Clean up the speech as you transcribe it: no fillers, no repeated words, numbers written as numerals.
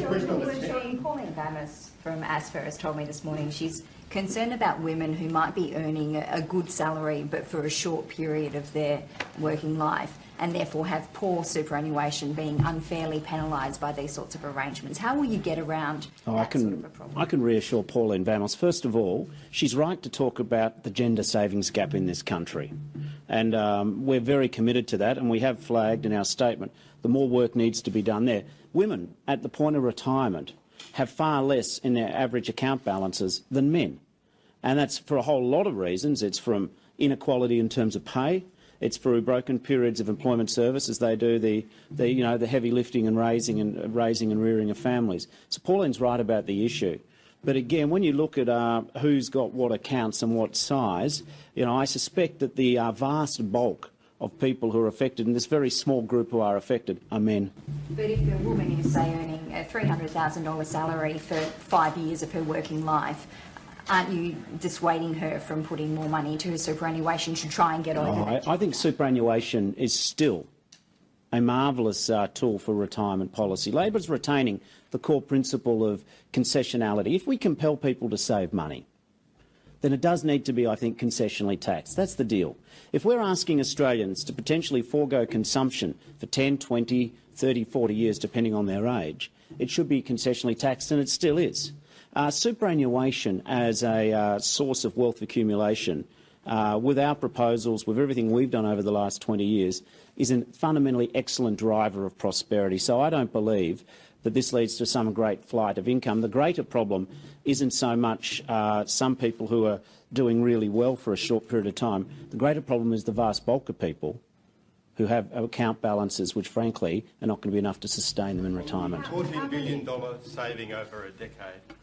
Pauline from ASFA has told me this morning she's concerned about women who might be earning a good salary but for a short period of their working life and therefore have poor superannuation, being unfairly penalised by these sorts of arrangements. How will you get around that sort of a problem? I can reassure Pauline Vamos. First of all, she's right to talk about the gender savings gap in this country. And we're very committed to that, and we have flagged in our statement the more work needs to be done there. Women at the point of retirement have far less in their average account balances than men. And that's for a whole lot of reasons. It's from inequality in terms of pay. It's through broken periods of employment service as they do the heavy lifting and raising and rearing of families. So Pauline's right about the issue. But again, when you look at who's got what accounts and what size, I suspect that the vast bulk of people who are affected, and this very small group who are affected, are men. But if a woman is, say, earning a $300,000 salary for 5 years of her working life, aren't you dissuading her from putting more money into her superannuation to try and get over that? I think superannuation is still a marvellous tool for retirement policy. Labor's retaining the core principle of concessionality. If we compel people to save money, then it does need to be, I think, concessionally taxed. That's the deal. If we're asking Australians to potentially forego consumption for 10, 20, 30, 40 years, depending on their age, it should be concessionally taxed, and it still is. Superannuation as a source of wealth accumulation, with our proposals, with everything we've done over the last 20 years, is a fundamentally excellent driver of prosperity. So I don't believe that this leads to some great flight of income. The greater problem isn't so much some people who are doing really well for a short period of time. The greater problem is the vast bulk of people who have account balances which, frankly, are not going to be enough to sustain them in retirement. $14 billion saving over a decade.